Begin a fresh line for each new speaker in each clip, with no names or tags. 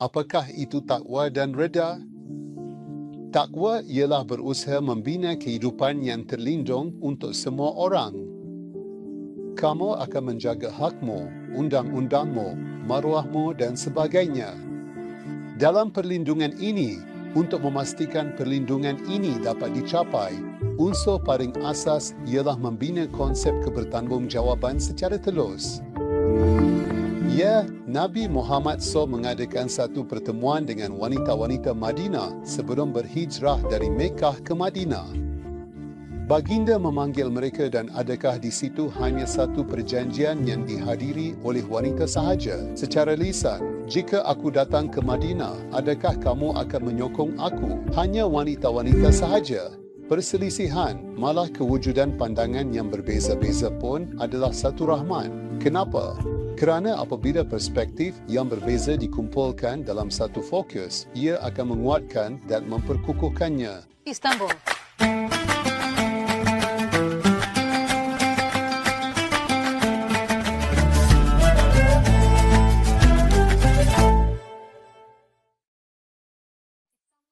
Apakah itu takwa dan reda? Takwa ialah berusaha membina kehidupan yang terlindung untuk semua orang. Kamu akan menjaga hakmu, undang-undangmu, maruahmu dan sebagainya. Dalam perlindungan ini, untuk memastikan perlindungan ini dapat dicapai, unsur paling asas ialah membina konsep kebertanggungjawabaan secara telus. Ya, Nabi Muhammad SAW mengadakan satu pertemuan dengan wanita-wanita Madinah sebelum berhijrah dari Mekah ke Madinah. Baginda memanggil mereka dan adakah di situ hanya satu perjanjian yang dihadiri oleh wanita sahaja secara lisan. Jika aku datang ke Madinah, adakah kamu akan menyokong aku? Hanya wanita-wanita sahaja. Perselisihan, malah kewujudan pandangan yang berbeza-beza pun adalah satu rahmat. Kenapa? Kerana apabila perspektif yang berbeza dikumpulkan dalam satu fokus, ia akan menguatkan dan memperkukuhkannya.
Istanbul.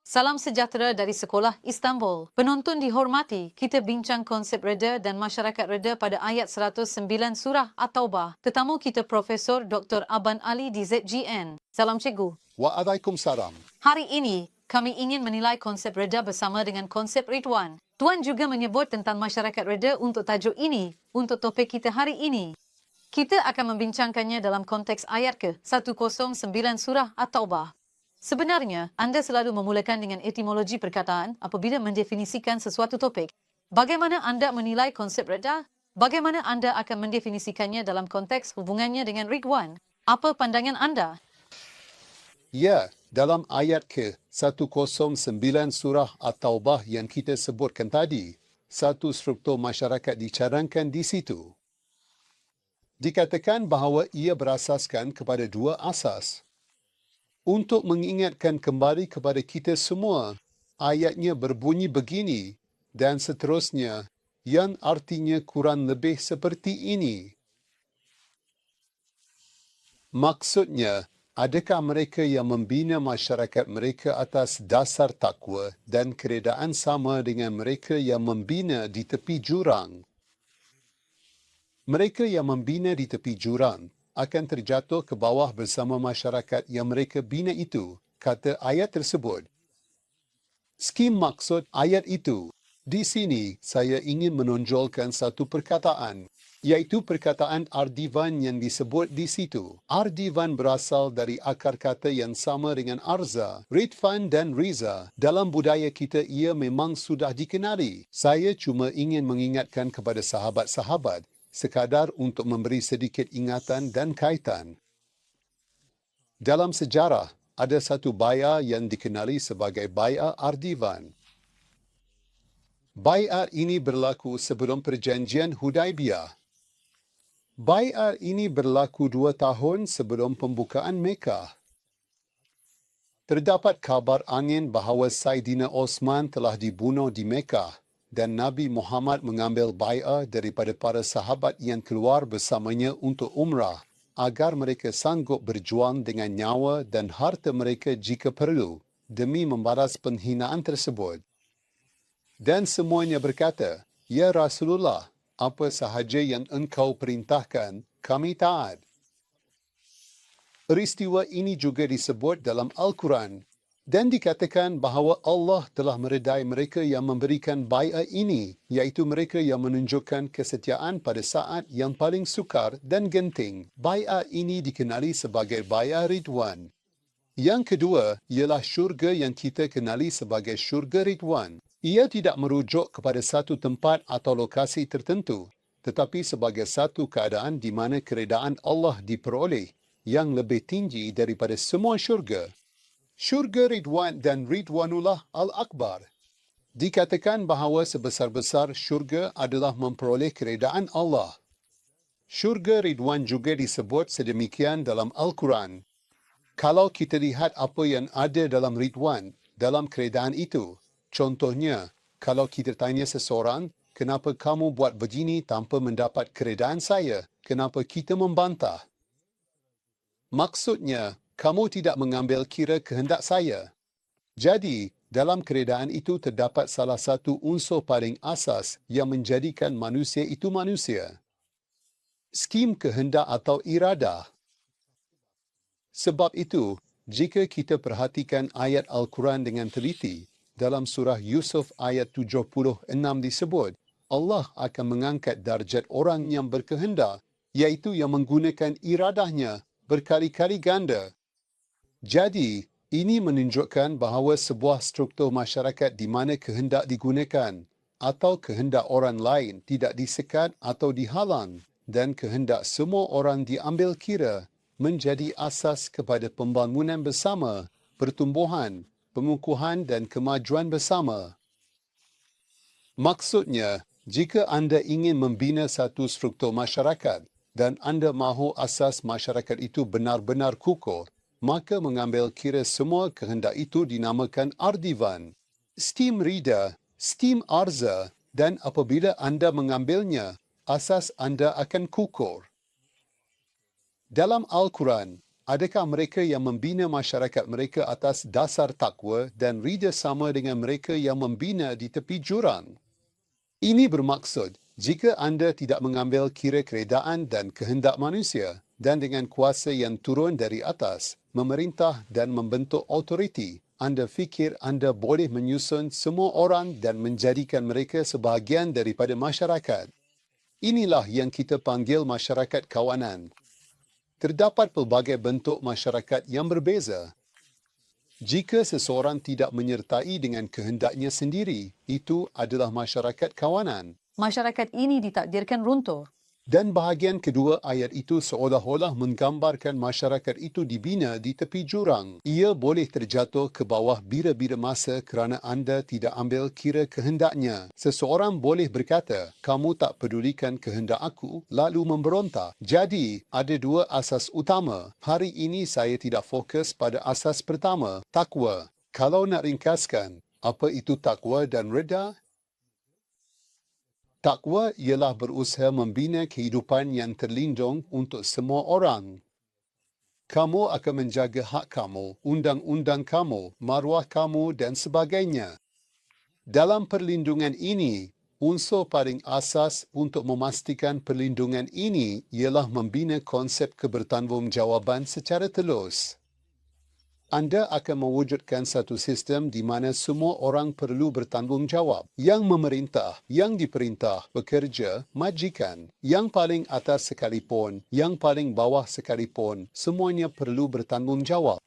Salam sejahtera dari Sekolah Istanbul. Penonton dihormati, kita bincang konsep reda dan masyarakat reda pada ayat 109 Surah At-Taubah. Tetamu kita Profesor Dr. Aban Ali di ZGN. Salam Cikgu.
Waalaikumsalam.
Hari ini, kami ingin menilai konsep reda bersama dengan konsep Ridwan. Tuan juga menyebut tentang masyarakat reda untuk tajuk ini, untuk topik kita hari ini. Kita akan membincangkannya dalam konteks ayat ke-109 Surah At-Taubah. Sebenarnya, anda selalu memulakan dengan etimologi perkataan apabila mendefinisikan sesuatu topik. Bagaimana anda menilai konsep reda? Bagaimana anda akan mendefinisikannya dalam konteks hubungannya dengan Ridwan? Apa pandangan anda?
Ya, dalam ayat ke-109 Surah At-Taubah yang kita sebutkan tadi, satu struktur masyarakat dicarangkan di situ. Dikatakan bahawa ia berasaskan kepada dua asas. Untuk mengingatkan kembali kepada kita semua, ayatnya berbunyi begini dan seterusnya, yang artinya kurang lebih seperti ini. Maksudnya, adakah mereka yang membina masyarakat mereka atas dasar takwa dan keredaan sama dengan mereka yang membina di tepi jurang? Mereka yang membina di tepi jurang akan terjatuh ke bawah bersama masyarakat yang mereka bina itu, kata ayat tersebut. Skim maksud ayat itu. Di sini, saya ingin menonjolkan satu perkataan, iaitu perkataan ardivan yang disebut di situ. Ardivan berasal dari akar kata yang sama dengan arza, ridvan dan riza. Dalam budaya kita, ia memang sudah dikenali. Saya cuma ingin mengingatkan kepada sahabat-sahabat, sekadar untuk memberi sedikit ingatan dan kaitan. Dalam sejarah, ada satu bai'ah yang dikenali sebagai bai'ah Ardivan. Bai'ah ini berlaku sebelum perjanjian Hudaibiyah. Bai'ah ini berlaku 2 tahun sebelum pembukaan Mekah. Terdapat kabar angin bahawa Saidina Osman telah dibunuh di Mekah dan Nabi Muhammad mengambil bai'ah daripada para sahabat yang keluar bersamanya untuk umrah agar mereka sanggup berjuang dengan nyawa dan harta mereka jika perlu demi membalas penghinaan tersebut. Dan semuanya berkata, "Ya Rasulullah, apa sahaja yang engkau perintahkan, kami taat." Peristiwa ini juga disebut dalam Al-Quran dan dikatakan bahawa Allah telah meredai mereka yang memberikan bai'ah ini, iaitu mereka yang menunjukkan kesetiaan pada saat yang paling sukar dan genting. Bai'ah ini dikenali sebagai bai'ah Ridwan. Yang kedua ialah syurga yang kita kenali sebagai syurga Ridwan. Ia tidak merujuk kepada satu tempat atau lokasi tertentu, tetapi sebagai satu keadaan di mana keredaan Allah diperoleh yang lebih tinggi daripada semua syurga. Syurga Ridwan dan Ridwanullah Al-Akbar. Dikatakan bahawa sebesar-besar syurga adalah memperoleh keredaan Allah. Syurga Ridwan juga disebut sedemikian dalam Al-Quran. Kalau kita lihat apa yang ada dalam Ridwan, dalam keredaan itu, contohnya, kalau kita tanya seseorang, kenapa kamu buat begini tanpa mendapat keredaan saya? Kenapa kita membantah? Maksudnya, Kamu tidak mengambil kira kehendak saya. Jadi, dalam keredaan itu terdapat salah satu unsur paling asas yang menjadikan manusia itu manusia. Skim kehendak atau iradah. Sebab itu, jika kita perhatikan ayat Al-Quran dengan teliti, dalam surah Yusuf ayat 76 disebut, Allah akan mengangkat darjat orang yang berkehendak, iaitu yang menggunakan iradahnya berkali-kali ganda. Jadi, ini menunjukkan bahawa sebuah struktur masyarakat di mana kehendak digunakan atau kehendak orang lain tidak disekat atau dihalang dan kehendak semua orang diambil kira menjadi asas kepada pembangunan bersama, pertumbuhan, pengukuhan dan kemajuan bersama. Maksudnya, jika anda ingin membina satu struktur masyarakat dan anda mahu asas masyarakat itu benar-benar kukuh, maka mengambil kira semua kehendak itu dinamakan ardivan, steam reader, steam arza dan apabila anda mengambilnya, asas anda akan kukuh. Dalam Al-Quran, adakah mereka yang membina masyarakat mereka atas dasar takwa dan rida sama dengan mereka yang membina di tepi jurang? Ini bermaksud, jika anda tidak mengambil kira keredaan dan kehendak manusia, dan dengan kuasa yang turun dari atas, memerintah dan membentuk autoriti, anda fikir anda boleh menyusun semua orang dan menjadikan mereka sebahagian daripada masyarakat. Inilah yang kita panggil masyarakat kawanan. Terdapat pelbagai bentuk masyarakat yang berbeza. Jika seseorang tidak menyertai dengan kehendaknya sendiri, itu adalah masyarakat kawanan.
Masyarakat ini ditakdirkan runtuh.
Dan bahagian kedua ayat itu seolah-olah menggambarkan masyarakat itu dibina di tepi jurang. Ia boleh terjatuh ke bawah bira-bira masa kerana anda tidak ambil kira kehendaknya. Seseorang boleh berkata, kamu tak pedulikan kehendak aku, lalu memberontak. Jadi, ada dua asas utama. Hari ini saya tidak fokus pada asas pertama, takwa. Kalau nak ringkaskan, apa itu takwa dan reda? Takwa ialah berusaha membina kehidupan yang terlindung untuk semua orang. Kamu akan menjaga hak kamu, undang-undang kamu, maruah kamu dan sebagainya. Dalam perlindungan ini, unsur paling asas untuk memastikan perlindungan ini ialah membina konsep kebertanggungjawabban secara telus. Anda akan mewujudkan satu sistem di mana semua orang perlu bertanggungjawab. Yang memerintah, yang diperintah, bekerja, majikan. Yang paling atas sekalipun, yang paling bawah sekalipun, semuanya perlu bertanggungjawab.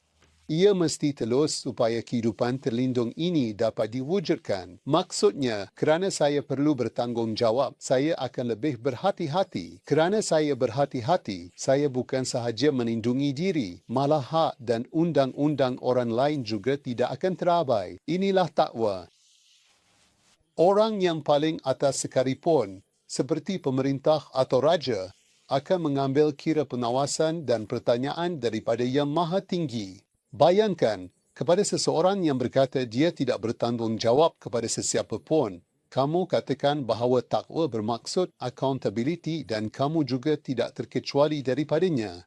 Ia mesti telus supaya kehidupan terlindung ini dapat diwujudkan. Maksudnya, kerana saya perlu bertanggungjawab, saya akan lebih berhati-hati. Kerana saya berhati-hati, saya bukan sahaja melindungi diri, malah hak dan undang-undang orang lain juga tidak akan terabai. Inilah takwa. Orang yang paling atas sekalipun, seperti pemerintah atau raja, akan mengambil kira pengawasan dan pertanyaan daripada yang maha tinggi. Bayangkan, kepada seseorang yang berkata dia tidak bertanggungjawab kepada sesiapa pun, kamu katakan bahawa takwa bermaksud accountability dan kamu juga tidak terkecuali daripadanya.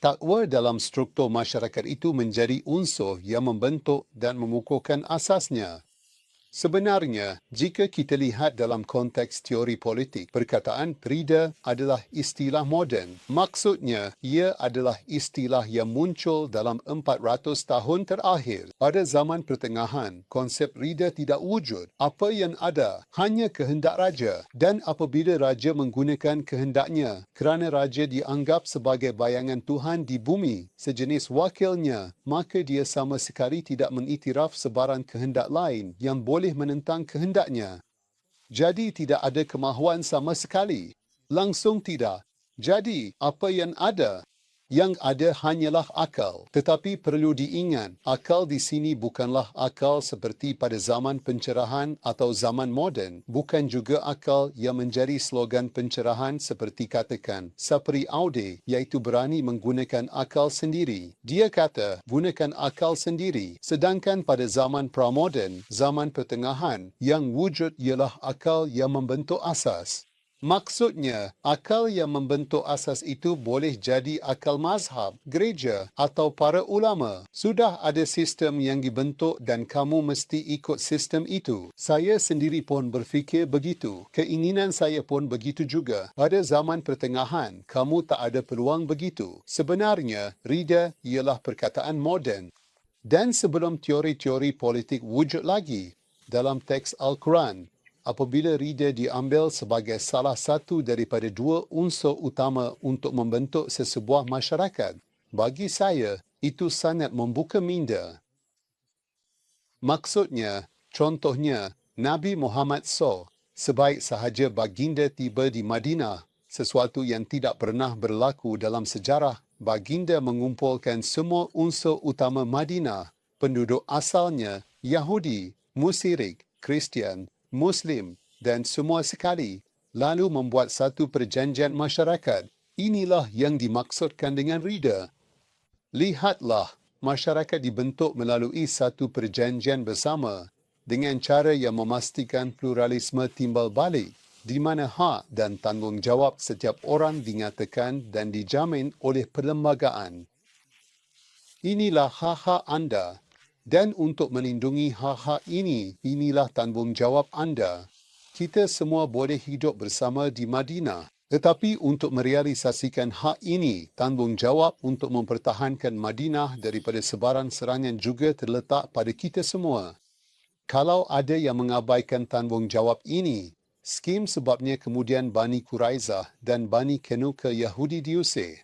Takwa dalam struktur masyarakat itu menjadi unsur yang membentuk dan mengukuhkan asasnya. Sebenarnya, jika kita lihat dalam konteks teori politik, perkataan rida adalah istilah moden. Maksudnya, ia adalah istilah yang muncul dalam 400 tahun terakhir. Pada zaman pertengahan, konsep rida tidak wujud. Apa yang ada hanya kehendak raja. Dan apabila raja menggunakan kehendaknya, kerana raja dianggap sebagai bayangan Tuhan di bumi, sejenis wakilnya, maka dia sama sekali tidak mengiktiraf sebarang kehendak lain yang boleh menentang kehendaknya. Jadi tidak ada kemahuan sama sekali. Langsung tidak. Jadi apa yang ada? Yang ada hanyalah akal. Tetapi perlu diingat, akal di sini bukanlah akal seperti pada zaman pencerahan atau zaman moden. Bukan juga akal yang menjadi slogan pencerahan seperti katakan, sapri aude, iaitu berani menggunakan akal sendiri. Dia kata, gunakan akal sendiri. Sedangkan pada zaman pramoden, zaman pertengahan, yang wujud ialah akal yang membentuk asas. Maksudnya, akal yang membentuk asas itu boleh jadi akal mazhab, gereja atau para ulama. Sudah ada sistem yang dibentuk dan kamu mesti ikut sistem itu. Saya sendiri pun berfikir begitu. Keinginan saya pun begitu juga. Pada zaman pertengahan, kamu tak ada peluang begitu. Sebenarnya, Rida ialah perkataan moden. Dan sebelum teori-teori politik wujud lagi, dalam teks Al-Quran, apabila rida diambil sebagai salah satu daripada dua unsur utama untuk membentuk sesebuah masyarakat, bagi saya, itu sangat membuka minda. Maksudnya, contohnya, Nabi Muhammad SAW, sebaik sahaja baginda tiba di Madinah, sesuatu yang tidak pernah berlaku dalam sejarah, baginda mengumpulkan semua unsur utama Madinah, penduduk asalnya, Yahudi, Musyrik, Kristian, Muslim dan semua sekali, lalu membuat satu perjanjian masyarakat. Inilah yang dimaksudkan dengan rida. Lihatlah, masyarakat dibentuk melalui satu perjanjian bersama dengan cara yang memastikan pluralisme timbal balik, di mana hak dan tanggungjawab setiap orang dinyatakan dan dijamin oleh perlembagaan. Inilah hak-hak anda. Dan untuk melindungi hak-hak ini, inilah tanggungjawab anda. Kita semua boleh hidup bersama di Madinah. Tetapi untuk merealisasikan hak ini, tanggungjawab untuk mempertahankan Madinah daripada sebaran serangan juga terletak pada kita semua. Kalau ada yang mengabaikan tanggungjawab ini, skim sebabnya kemudian Bani Quraizah dan Bani Qainuqa Yahudi diusir.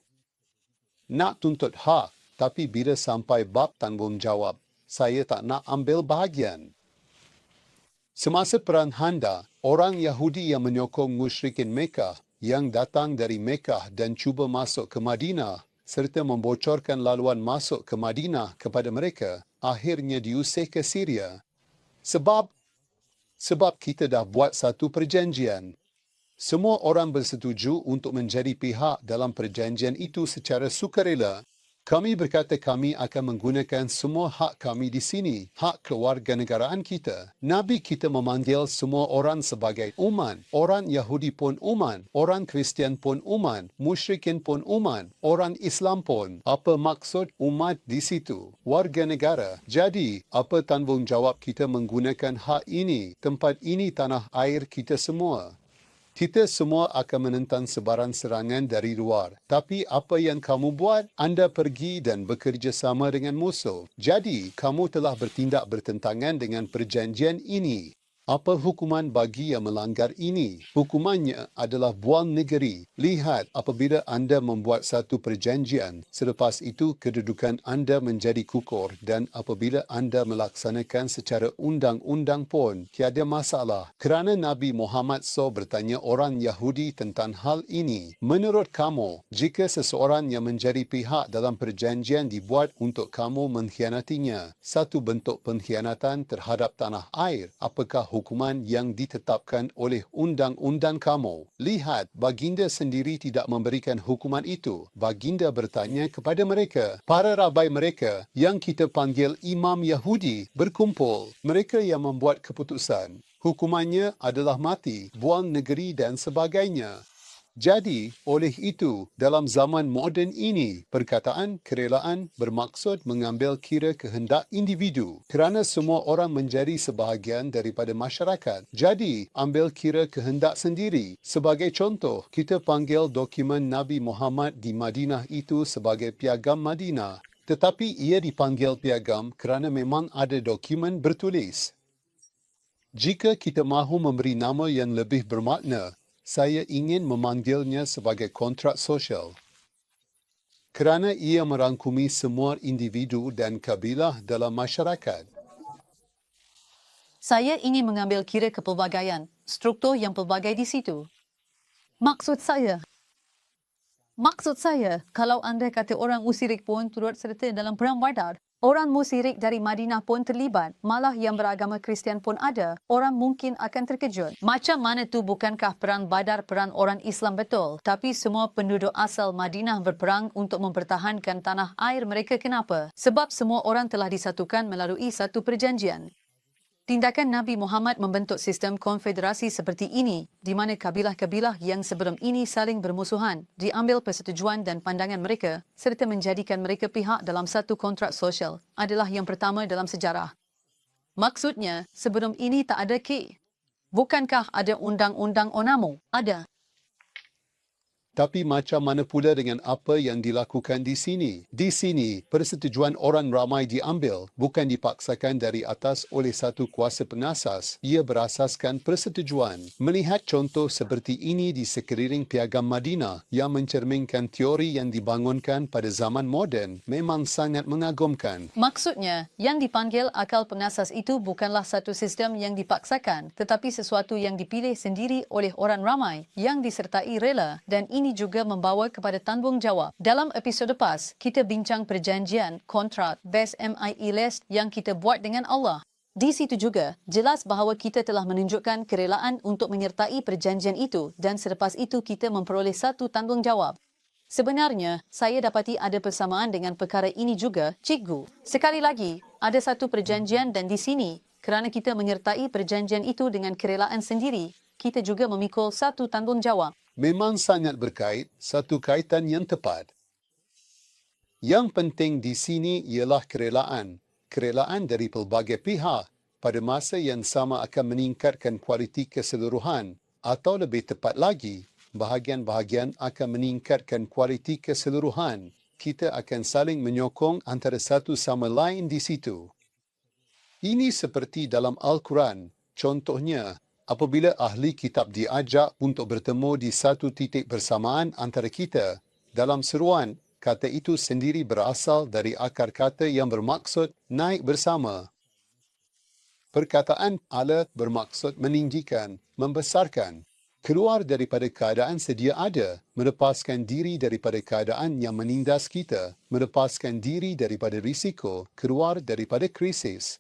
Nak tuntut hak, tapi bila sampai bab tanggungjawab, saya tak nak ambil bahagian. Semasa Perang Handaq, orang Yahudi yang menyokong musyrikin Mekah yang datang dari Mekah dan cuba masuk ke Madinah serta membocorkan laluan masuk ke Madinah kepada mereka, akhirnya diusir ke Syria. Sebab kita dah buat satu perjanjian. Semua orang bersetuju untuk menjadi pihak dalam perjanjian itu secara sukarela. Kami berkata kami akan menggunakan semua hak kami di sini, hak kewarganegaraan kita. Nabi kita memanggil semua orang sebagai umat. Orang Yahudi pun umat, orang Kristian pun umat, musyrikin pun umat, orang Islam pun. Apa maksud umat di situ? Warga negara. Jadi, apa tanggungjawab kita menggunakan hak ini? Tempat ini tanah air kita semua. Kita semua akan menentang sebaran serangan dari luar. Tapi apa yang kamu buat? Anda pergi dan bekerjasama dengan musuh. Jadi, kamu telah bertindak bertentangan dengan perjanjian ini. Apa hukuman bagi yang melanggar ini? Hukumannya adalah buang negeri. Lihat, apabila anda membuat satu perjanjian, selepas itu kedudukan anda menjadi kukur dan apabila anda melaksanakan secara undang-undang pun, tiada masalah. Kerana Nabi Muhammad SAW bertanya orang Yahudi tentang hal ini. Menurut kamu, jika seseorang yang menjadi pihak dalam perjanjian dibuat untuk kamu mengkhianatinya, satu bentuk pengkhianatan terhadap tanah air, apakah hukuman yang ditetapkan oleh undang-undang kamu? Lihat, baginda sendiri tidak memberikan hukuman itu. Baginda bertanya kepada mereka, para rabai mereka yang kita panggil imam Yahudi berkumpul. Mereka yang membuat keputusan. Hukumannya adalah mati, buang negeri dan sebagainya. Jadi, oleh itu, dalam zaman moden ini, perkataan kerelaan bermaksud mengambil kira kehendak individu kerana semua orang menjadi sebahagian daripada masyarakat. Jadi, ambil kira kehendak sendiri. Sebagai contoh, kita panggil dokumen Nabi Muhammad di Madinah itu sebagai Piagam Madinah. Tetapi ia dipanggil piagam kerana memang ada dokumen bertulis. Jika kita mahu memberi nama yang lebih bermakna, saya ingin memanggilnya sebagai kontrak sosial. Kerana ia merangkumi semua individu dan kabilah dalam masyarakat.
Saya ingin mengambil kira kepelbagaian, struktur yang pelbagai di situ. Maksud saya, kalau anda kata orang Musyrik pun turut serta dalam Perang Badar, orang Musyrik dari Madinah pun terlibat, malah yang beragama Kristian pun ada, orang mungkin akan terkejut. Macam mana tu bukankah Perang Badar peran orang Islam betul? Tapi semua penduduk asal Madinah berperang untuk mempertahankan tanah air mereka. Kenapa? Sebab semua orang telah disatukan melalui satu perjanjian. Tindakan Nabi Muhammad membentuk sistem konfederasi seperti ini di mana kabilah-kabilah yang sebelum ini saling bermusuhan diambil persetujuan dan pandangan mereka serta menjadikan mereka pihak dalam satu kontrak sosial adalah yang pertama dalam sejarah. Maksudnya, sebelum ini tak ada K. Bukankah ada undang-undang ONAMO? Ada.
Tapi macam mana pula dengan apa yang dilakukan di sini? Di sini, persetujuan orang ramai diambil, bukan dipaksakan dari atas oleh satu kuasa pengasas. Ia berasaskan persetujuan. Melihat contoh seperti ini di sekeliling Piagam Madinah yang mencerminkan teori yang dibangunkan pada zaman moden memang sangat mengagumkan.
Maksudnya, yang dipanggil akal pengasas itu bukanlah satu sistem yang dipaksakan, tetapi sesuatu yang dipilih sendiri oleh orang ramai yang disertai rela dan ini juga membawa kepada tanggungjawab. Dalam episod lepas, kita bincang perjanjian, kontrak, best MIE list yang kita buat dengan Allah. Di situ juga, jelas bahawa kita telah menunjukkan kerelaan untuk menyertai perjanjian itu dan selepas itu kita memperoleh satu tanggungjawab. Sebenarnya, saya dapati ada persamaan dengan perkara ini juga, cikgu. Sekali lagi, ada satu perjanjian dan di sini, kerana kita menyertai perjanjian itu dengan kerelaan sendiri, kita juga memikul satu tanggungjawab.
Memang sangat berkait, satu kaitan yang tepat. Yang penting di sini ialah kerelaan. Kerelaan dari pelbagai pihak pada masa yang sama akan meningkatkan kualiti keseluruhan atau lebih tepat lagi, bahagian-bahagian akan meningkatkan kualiti keseluruhan. Kita akan saling menyokong antara satu sama lain di situ. Ini seperti dalam Al-Quran. Contohnya, apabila ahli kitab diajak untuk bertemu di satu titik bersamaan antara kita, dalam seruan, kata itu sendiri berasal dari akar kata yang bermaksud naik bersama. Perkataan ala bermaksud meninggikan, membesarkan, keluar daripada keadaan sedia ada, melepaskan diri daripada keadaan yang menindas kita, melepaskan diri daripada risiko, keluar daripada krisis.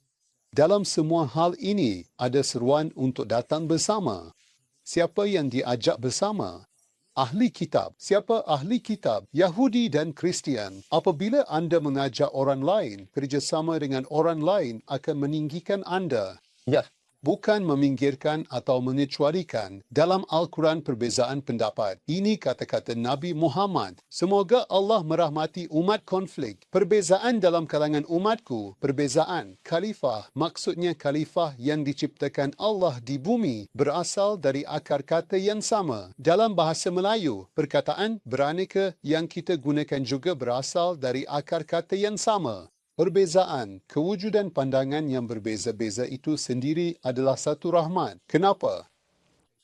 Dalam semua hal ini, ada seruan untuk datang bersama. Siapa yang diajak bersama? Ahli kitab. Siapa ahli kitab? Yahudi dan Kristian. Apabila anda mengajak orang lain, kerjasama dengan orang lain akan meninggikan anda.
Ya,
Bukan meminggirkan atau mengecualikan. Dalam Al-Quran perbezaan pendapat. Ini kata-kata Nabi Muhammad. Semoga Allah merahmati umat konflik. Perbezaan dalam kalangan umatku. Perbezaan. Khalifah. Maksudnya khalifah yang diciptakan Allah di bumi berasal dari akar kata yang sama. Dalam bahasa Melayu, perkataan beraneka yang kita gunakan juga berasal dari akar kata yang sama. Perbezaan, kewujudan pandangan yang berbeza-beza itu sendiri adalah satu rahmat. Kenapa?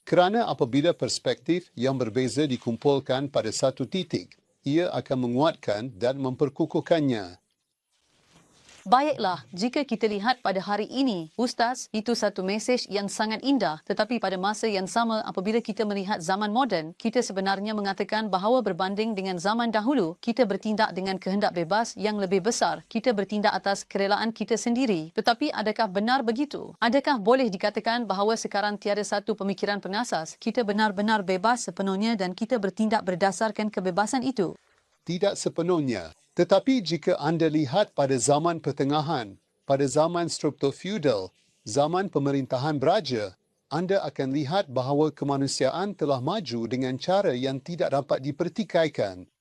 Kerana apabila perspektif yang berbeza dikumpulkan pada satu titik, ia akan menguatkan dan memperkukuhkannya.
Baiklah, jika kita lihat pada hari ini, Ustaz, itu satu mesej yang sangat indah. Tetapi pada masa yang sama, apabila kita melihat zaman moden, kita sebenarnya mengatakan bahawa berbanding dengan zaman dahulu, kita bertindak dengan kehendak bebas yang lebih besar. Kita bertindak atas kerelaan kita sendiri. Tetapi adakah benar begitu? Adakah boleh dikatakan bahawa sekarang tiada satu pemikiran pengasas? Kita benar-benar bebas sepenuhnya dan kita bertindak berdasarkan kebebasan itu?
Tidak sepenuhnya. Tetapi jika anda lihat pada zaman pertengahan, pada zaman struktur feudal, zaman pemerintahan beraja, anda akan lihat bahawa kemanusiaan telah maju dengan cara yang tidak dapat dipertikaikan.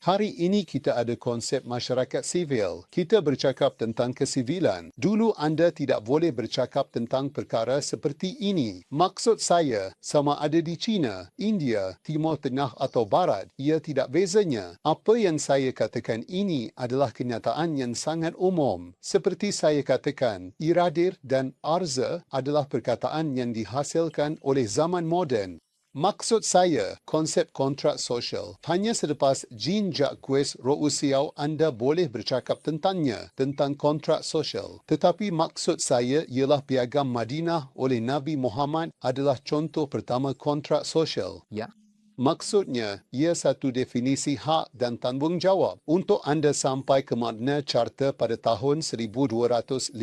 Hari ini kita ada konsep masyarakat sivil. Kita bercakap tentang kesivilan. Dulu anda tidak boleh bercakap tentang perkara seperti ini. Maksud saya, sama ada di China, India, Timur Tengah atau Barat, ia tidak bezanya. Apa yang saya katakan ini adalah kenyataan yang sangat umum. Seperti saya katakan, iradir dan arza adalah perkataan yang dihasilkan oleh zaman moden. Maksud saya, konsep kontrak sosial. Hanya selepas Jean-Jacques Rousseau anda boleh bercakap tentangnya, tentang kontrak sosial. Tetapi maksud saya ialah Piagam Madinah oleh Nabi Muhammad adalah contoh pertama kontrak sosial.
ya.
Maksudnya, ia satu definisi hak dan tanggungjawab. Untuk anda sampai ke Magna Carta pada tahun 1215,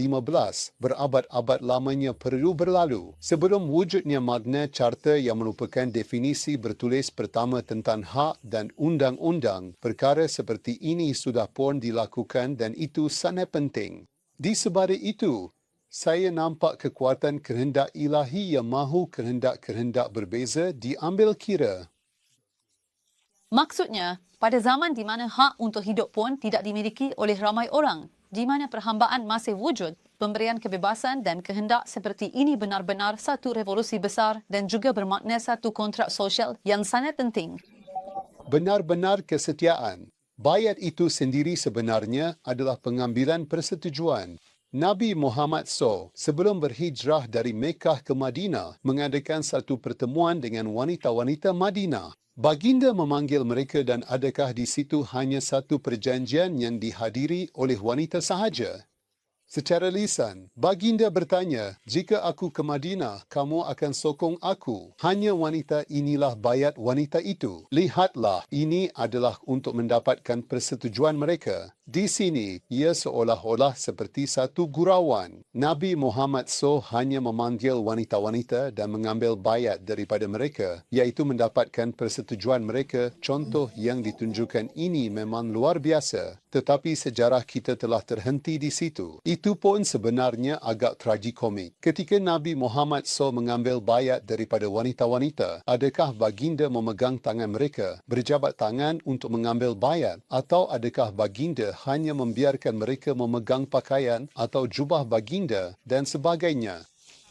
berabad-abad lamanya perlu berlalu. Sebelum wujudnya Magna Carta yang merupakan definisi bertulis pertama tentang hak dan undang-undang, perkara seperti ini sudah pun dilakukan dan itu sangat penting. Disebabkan itu, Saya nampak kekuatan kehendak ilahi yang mahu kehendak-kehendak berbeza diambil kira.
Maksudnya, pada zaman di mana hak untuk hidup pun tidak dimiliki oleh ramai orang, di mana perhambaan masih wujud, pemberian kebebasan dan kehendak seperti ini benar-benar satu revolusi besar dan juga bermakna satu kontrak sosial yang sangat penting.
Benar-benar kesetiaan. Bayat itu sendiri sebenarnya adalah pengambilan persetujuan. Nabi Muhammad SAW sebelum berhijrah dari Mekah ke Madinah mengadakan satu pertemuan dengan wanita-wanita Madinah. Baginda memanggil mereka dan adakah di situ hanya satu perjanjian yang dihadiri oleh wanita sahaja? Secara lisan, baginda bertanya, jika aku ke Madinah, kamu akan sokong aku. Hanya wanita inilah bayat wanita itu. Lihatlah, ini adalah untuk mendapatkan persetujuan mereka. Di sini, ia seolah-olah seperti satu gurauan. Nabi Muhammad SAW hanya memanggil wanita-wanita dan mengambil bayat daripada mereka, iaitu mendapatkan persetujuan mereka. Contoh yang ditunjukkan ini memang luar biasa. Tetapi sejarah kita telah terhenti di situ. Itu pun sebenarnya agak tragikomik. Ketika Nabi Muhammad SAW mengambil bayat daripada wanita-wanita, adakah baginda memegang tangan mereka, berjabat tangan untuk mengambil bayat, atau adakah baginda hanya membiarkan mereka memegang pakaian atau jubah baginda dan sebagainya?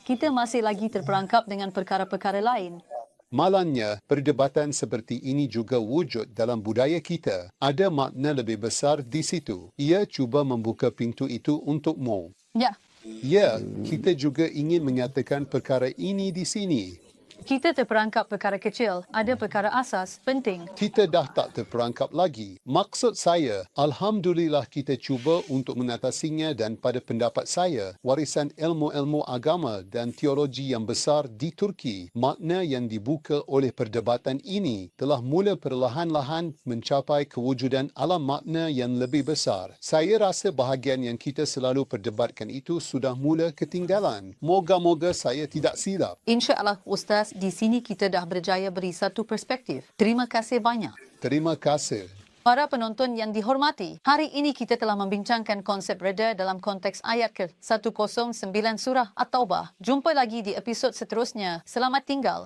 Kita masih lagi terperangkap dengan perkara-perkara lain.
Malangnya, perdebatan seperti ini juga wujud dalam budaya kita. Ada makna lebih besar di situ. Ia cuba membuka pintu itu untukmu.
Ya,
Ya, kita juga ingin menyatakan perkara ini di sini.
kita terperangkap perkara kecil, ada perkara asas, penting.
Kita dah tak terperangkap lagi. Maksud saya, Alhamdulillah kita cuba untuk mengatasinya dan pada pendapat saya, warisan ilmu-ilmu agama dan teologi yang besar di Turki, makna yang dibuka oleh perdebatan ini telah mula perlahan-lahan mencapai kewujudan alam makna yang lebih besar. Saya rasa bahagian yang kita selalu perdebatkan itu sudah mula ketinggalan. Moga-moga saya tidak silap.
InsyaAllah, Ustaz, di sini kita dah berjaya beri satu perspektif. Terima kasih banyak.
Terima kasih.
Para penonton yang dihormati, hari ini kita telah membincangkan konsep reda dalam konteks ayat ke-109 surah At-Taubah. Jumpa lagi di episod seterusnya. Selamat tinggal.